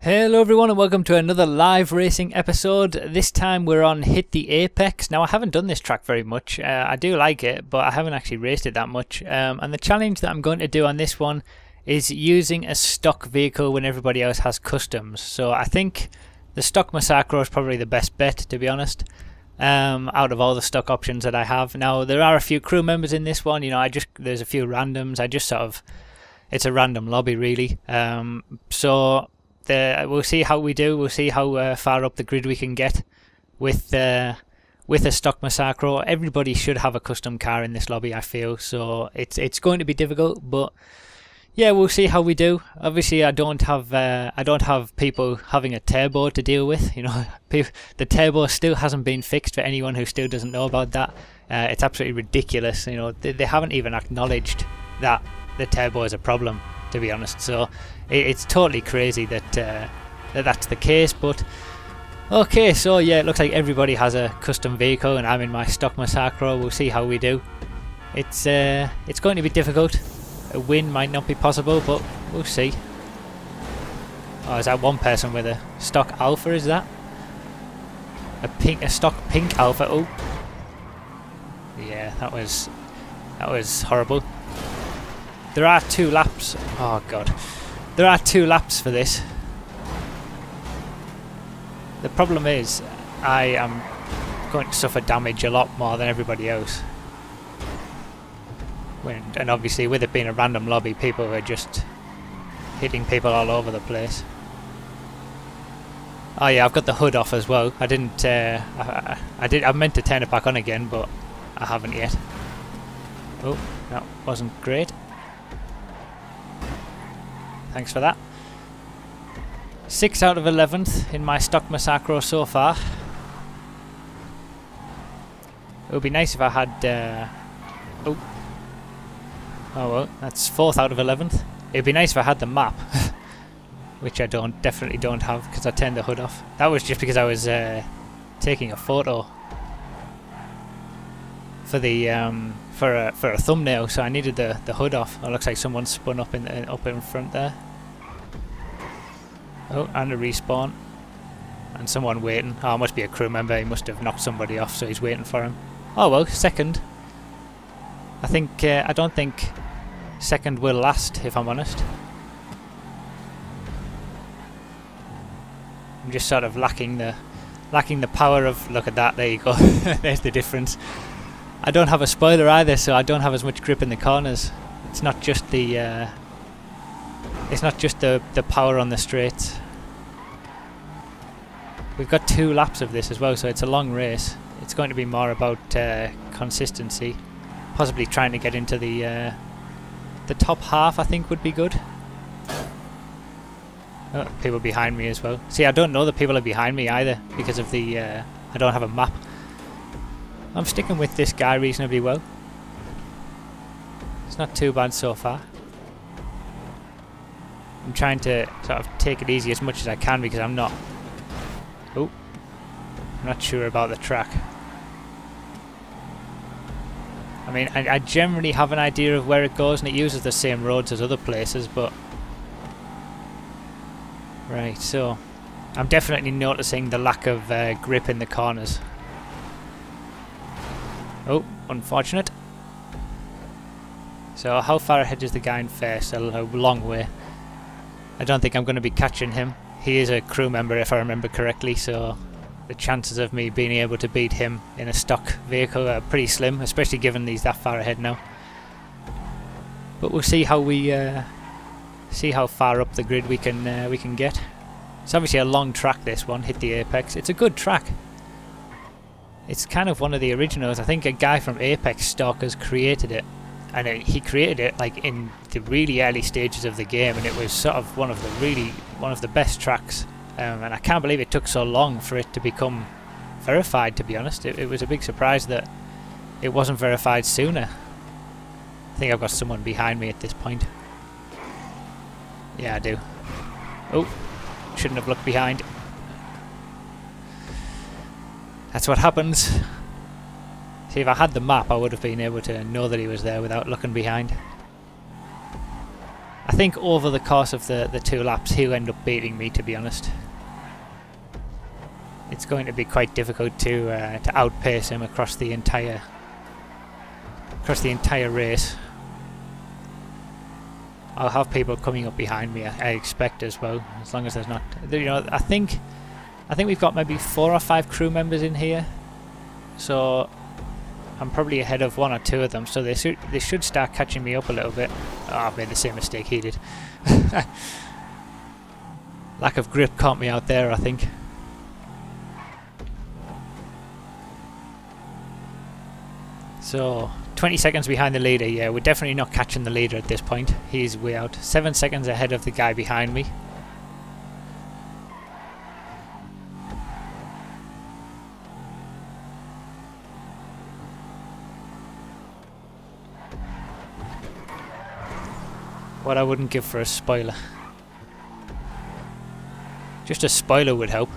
Hello everyone and welcome to another live racing episode. This time we're on Hit the Apex. Now I haven't done this track very much. I do like it, but I haven't actually raced it that much. And the challenge that I'm going to do on this one is using a stock vehicle when everybody else has customs. So I think the stock Massacro is probably the best bet, to be honest, out of all the stock options that I have. Now there are a few crew members in this one. You know, there's a few randoms. It's a random lobby really. We'll see how we do. We'll see how far up the grid we can get with a stock Massacro. Everybody should have a custom car in this lobby, I feel. So it's going to be difficult, but yeah, we'll see how we do. Obviously, I don't have people having a turbo to deal with. You know, the turbo still hasn't been fixed for anyone who still doesn't know about that. It's absolutely ridiculous. You know, they haven't even acknowledged that the turbo is a problem, to be honest. So it's totally crazy that that's the case. But okay, so yeah, it looks like everybody has a custom vehicle and I'm in my stock Massacro. We'll see how we do. It's going to be difficult. A win might not be possible, but we'll see. Oh, is that one person with a stock Alpha? Is that a stock pink Alpha? Oh yeah, that was horrible. There are 2 laps. Oh god. There are 2 laps for this. The problem is I am going to suffer damage a lot more than everybody else. And obviously with it being a random lobby, people are just hitting people all over the place. Oh yeah, I've got the hood off as well. I didn't I meant to turn it back on again, but I haven't yet. Oh, that wasn't great. Thanks for that. 6 out of 11th in my stock Massacro so far. It would be nice if I had... Oh well, that's 4th out of 11th. It would be nice if I had the map. Which I definitely don't have, because I turned the hood off. That was just because I was taking a photo for the for a thumbnail, so I needed the hood off. It looks like someone spun up in front there. Oh, and a respawn, and someone waiting. Oh, it must be a crew member. He must have knocked somebody off, so he's waiting for him. Oh well, second. I don't think second will last, if I'm honest. I'm just sort of lacking the power of. Look at that. There you go. There's the difference. I don't have a spoiler either, so I don't have as much grip in the corners. It's not just the power on the straights. We've got 2 laps of this as well, so it's a long race. It's going to be more about consistency, possibly trying to get into the top half. I think would be good. Oh, people behind me as well. See, I don't know that people are behind me either because of the I don't have a map. I'm sticking with this guy reasonably well. It's not too bad so far. I'm trying to sort of take it easy as much as I can because I'm not sure about the track. I mean, I generally have an idea of where it goes and it uses the same roads as other places, but... Right, so... I'm definitely noticing the lack of grip in the corners. Oh, unfortunate. So how far ahead is the guy in first? A long way. I don't think I'm going to be catching him. He is a crew member if I remember correctly, so the chances of me being able to beat him in a stock vehicle are pretty slim, especially given he's that far ahead now. But we'll see how how far up the grid we can get. It's obviously a long track, this one, Hit the Apex. It's a good track. It's kind of one of the originals. I think a guy from Apex Stalkers created it, and he created it like in the really early stages of the game, and it was sort of one of the best tracks. And I can't believe it took so long for it to become verified, to be honest. It was a big surprise that it wasn't verified sooner. I think I've got someone behind me at this point. Yeah, I do. Oh, shouldn't have looked behind. That's what happens. See, if I had the map, I would have been able to know that he was there without looking behind. I think over the course of the 2 laps he'll end up beating me, to be honest. It's going to be quite difficult to outpace him across the entire race. I'll have people coming up behind me, I expect, as well, as long as there's not, you know, I think we've got maybe 4 or 5 crew members in here, so I'm probably ahead of 1 or 2 of them, so they should start catching me up a little bit. Oh, I've made the same mistake he did. Lack of grip caught me out there, I think. So 20 seconds behind the leader. Yeah, we're definitely not catching the leader at this point. He's way out. 7 seconds ahead of the guy behind me. What I wouldn't give for a spoiler. Just a spoiler would help.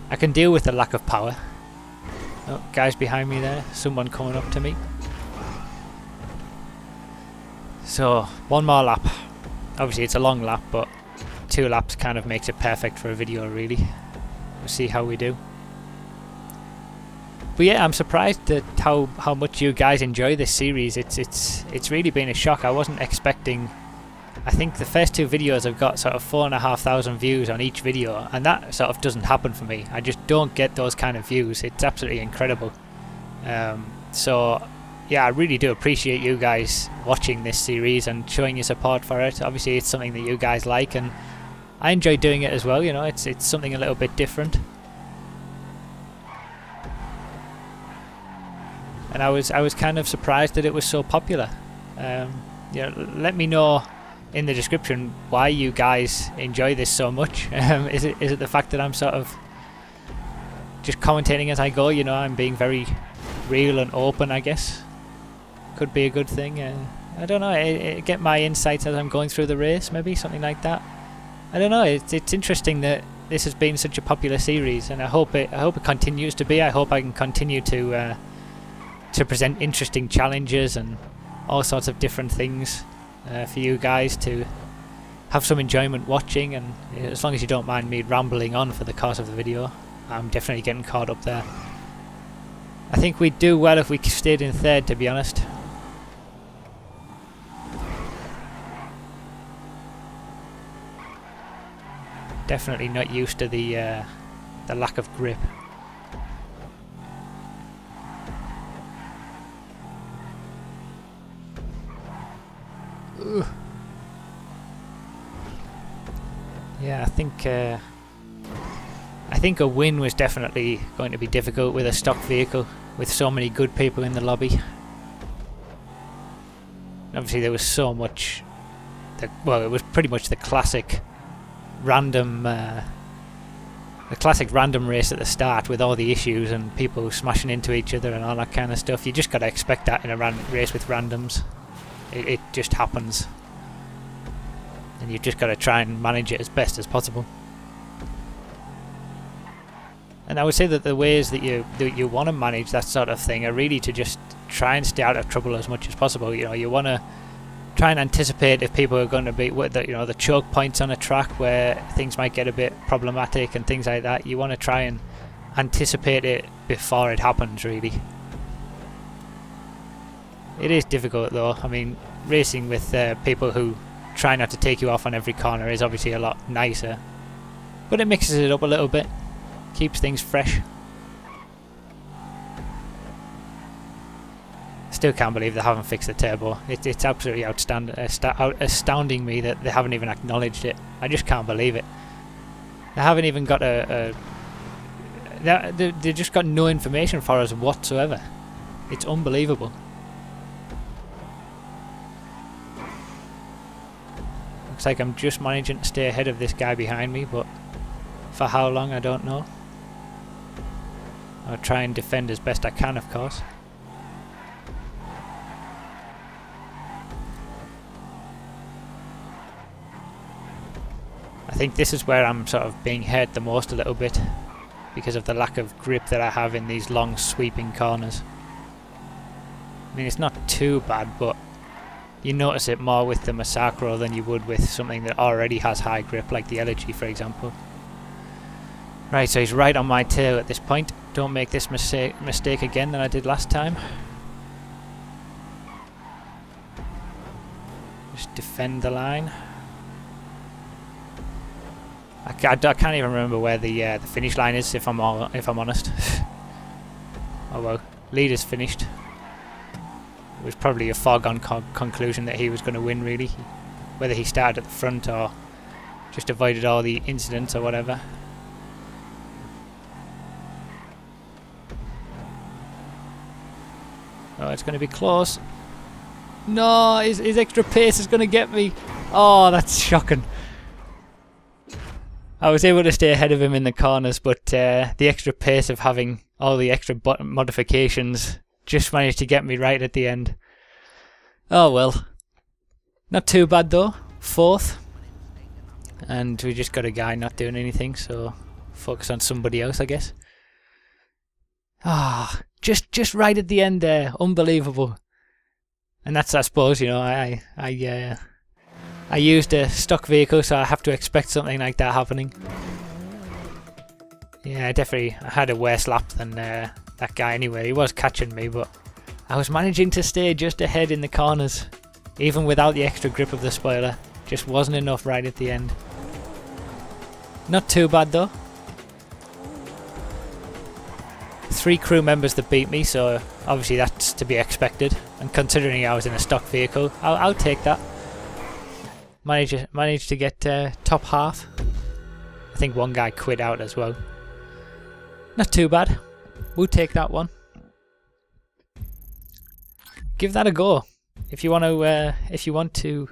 I can deal with the lack of power. Oh, guys behind me there. Someone coming up to me. So, 1 more lap. Obviously it's a long lap, but 2 laps kind of makes it perfect for a video, really. We'll see how we do. But yeah, I'm surprised at how much you guys enjoy this series. It's really been a shock. I wasn't expecting. I think the first 2 videos have got sort of 4,500 views on each video, and that sort of doesn't happen for me. I just don't get those kind of views. It's absolutely incredible. So yeah, I really do appreciate you guys watching this series and showing your support for it. Obviously it's something that you guys like, and I enjoy doing it as well. You know, it's something a little bit different. And I was kind of surprised that it was so popular. Yeah, let me know in the description why you guys enjoy this so much. Is it the fact that I'm sort of just commentating as I go? You know, I'm being very real and open, I guess. Could be a good thing. I don't know. I get my insights as I'm going through the race, maybe something like that. I don't know. It's interesting that this has been such a popular series, and I hope it continues to be. I hope I can continue to present interesting challenges and all sorts of different things for you guys to have some enjoyment watching. And as long as you don't mind me rambling on for the course of the video, I'm definitely getting caught up there. I think we'd do well if we stayed in 3rd, to be honest. Definitely not used to the lack of grip. Ugh. Yeah, I think a win was definitely going to be difficult with a stock vehicle with so many good people in the lobby. Obviously there was so much, well, it was pretty much the classic random race at the start with all the issues and people smashing into each other and all that kind of stuff. You just got to expect that in a race with randoms. It just happens, and you've just got to try and manage it as best as possible. And I would say that the ways that you want to manage that sort of thing are really to just try and stay out of trouble as much as possible. You know, you want to try and anticipate if people are going to be, the choke points on a track where things might get a bit problematic and things like that. You want to try and anticipate it before it happens, really. It is difficult though. I mean, racing with people who try not to take you off on every corner is obviously a lot nicer, but it mixes it up a little bit, keeps things fresh. Still can't believe they haven't fixed the turbo. It's absolutely astounding me that they haven't even acknowledged it. I just can't believe it. They haven't even got they just got no information for us whatsoever. It's unbelievable. Looks like I'm just managing to stay ahead of this guy behind me, but for how long I don't know. I'll try and defend as best I can, of course. I think this is where I'm sort of being hurt the most a little bit, because of the lack of grip that I have in these long sweeping corners. I mean, it's not too bad, but You notice it more with the Massacro than you would with something that already has high grip, like the Elegy, for example. Right, so he's right on my tail at this point. Don't make this mistake again that I did last time. Just defend the line. I can't even remember where the finish line is, if I'm honest. Oh well, leader's finished. It was probably a foregone conclusion that he was going to win, really. Whether he started at the front or just avoided all the incidents or whatever. Oh, it's going to be close. No, his extra pace is going to get me. Oh, that's shocking. I was able to stay ahead of him in the corners, but the extra pace of having all the extra modifications just managed to get me right at the end. Oh well. Not too bad though. 4th. And we just got a guy not doing anything, so focus on somebody else, I guess. Ah, just right at the end there. Unbelievable. And that's, I suppose, you know, I used a stock vehicle, so I have to expect something like that happening. Yeah, I had a worse lap than that guy anyway. He was catching me, but I was managing to stay just ahead in the corners, even without the extra grip of the spoiler. Just wasn't enough right at the end. Not too bad though. 3 crew members that beat me, so obviously that's to be expected. And considering I was in a stock vehicle, I'll take that. Managed to get top half. I think one guy quit out as well. Not too bad. We'll take that one. Give that a go. If you want to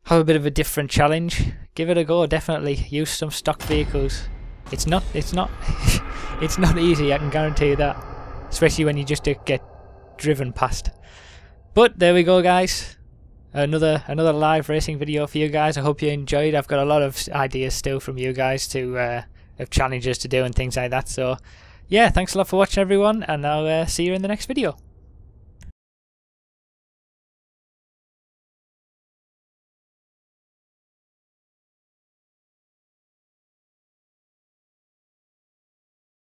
have a bit of a different challenge, give it a go. Definitely use some stock vehicles. It's not it's not easy, I can guarantee you that. Especially when you just get driven past. But there we go, guys. Another live racing video for you guys. I hope you enjoyed. I've got a lot of ideas still from you guys to of challenges to do and things like that. So yeah, thanks a lot for watching, everyone, and I'll see you in the next video.